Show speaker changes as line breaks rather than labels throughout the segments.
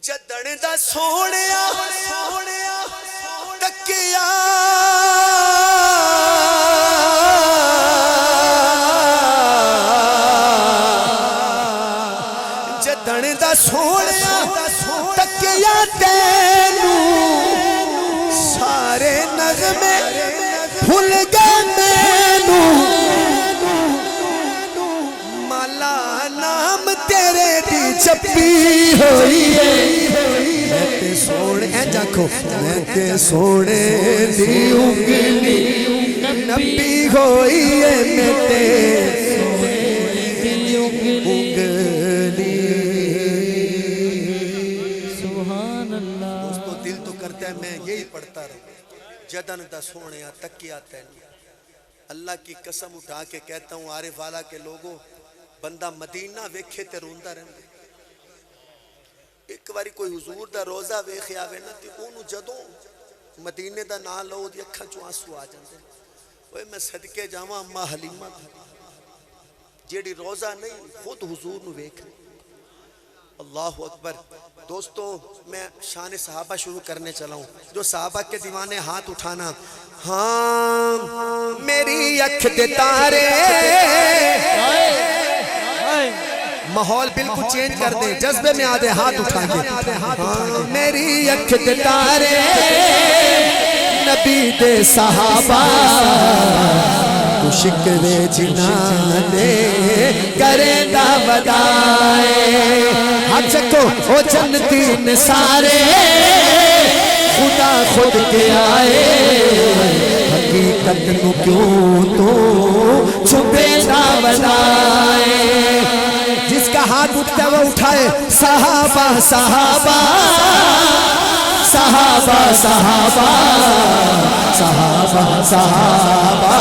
जदन दा सोहणिया तकिया जदन दा सोहणिया तकिया तेनू सारे नगमे भुल गए मैनू माला नाम तेरे दी जपी होई है मैं ते सोने जाखो मैं ते सोने दी उंगली नबी होई है मैं ते उंगली सुभान अल्लाह। दोस्तों दिल तो करता है मैं यही पढ़ता रहूं जदन दा सोने तकिया तैन। अल्लाह की कसम उठा के कहता हूँ आरिफ वाला के लोगों बंदा मदीना वेखे ते रोंदा रहंदा। एक बारी कोई हुजूर दा रोजा वेख आवे ना ते ओनू जदों मदीने दा नाम लो ओदी अखां चों आंसू आ जांदे। ओए मैं सदके जावां अम्मा हलीमा जेड़ी रोजा नहीं खुद हुजूर नू वेख। अल्लाहु अकबर। दोस्तों मैं शान सहाबा शुरू करने चला हूँ। जो सहाबा के दीवाने हाथ उठाना। हाँ मेरी अख दे तारे माहौल बिल्कुल चेंज कर दे जज्बे में आ दे हाथ उठा के। हाँ मेरी अख दे तारे नबी दे सहाबा तू शिकवे जिना दे करेगा वदाए। हाथ चको ओ जन्नती ने सारे खुदा खुद के आए हकीकत नू क्यों तो छुपेगा वदाए। जिसका हाथ उठता है वो उठाए। सहाबा सहाबा सहाबा सहाबा सहाबा सहाबा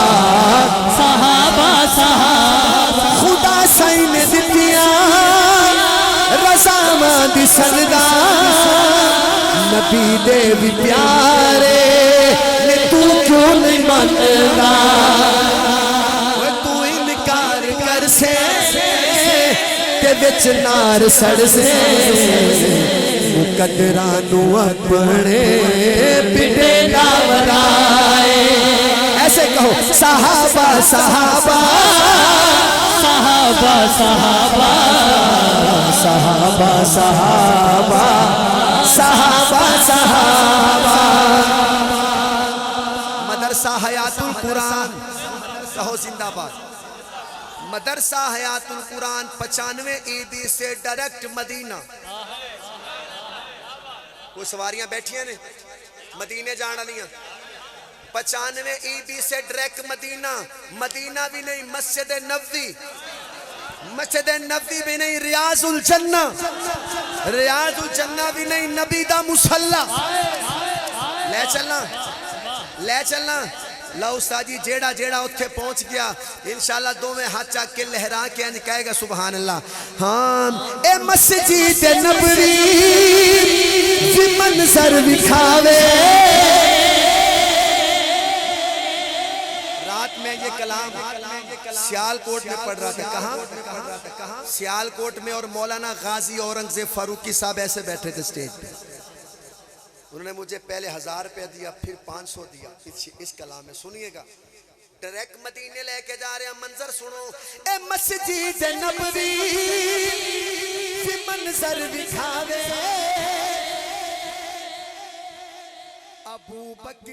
सहाबा सहाबा खुदा सही ने दितिया रज़ामा दी सजदा नबी दे भी प्यारे ने तू क्यों नहीं मनदा। तू इनकार कर से विच नार सड़ से मुकदरा नू अपने पिटे ना वराए। ऐसे कहो सहाबा सहाबा सहाबा सहाबा सहाबा सहाबा सहाबा सहाबा। मदरसा हयातुल कुरान कहो जिंदाबाद। मदरसा हयातुल कुरान 95 ईदी से डायरेक्ट मदीना। वो सवारियां बैठिया ने मदीने जाने वालियां 95 ईदी से डायरेक्ट मदीना। मदीना भी नहीं मस्जिद नबवी, मस्जिद नबवी भी नहीं रियाजुल जन्ना, रियाजुल जन्ना भी नहीं नबी दा मुसल्ला। ले चलना ले चलना। लो साजी जेड़ा जेड़ा उत्थे पहुंच गया इंशाल्लाह दोवें हाथ चक के लहरा के अंज कहेगा सुभान अल्लाह। हाँ ए मस्जिद नबवी जी मंजर विखावे। रात में ये कलाम सियालकोट में पढ़ रहा था। कहाँ? सियालकोट में। और मौलाना गाजी औरंगजेब फारूकी साहब ऐसे बैठे थे स्टेज पे। उन्होंने मुझे पहले 1000 रुपया दिया फिर 500 दिया इस कलाम में। सुनिएगा डायरेक्ट मदीने लेके जा रहे हैं। मंजर सुनो ए मस्जिद नबवी से मंजर दिखावे अबू बकर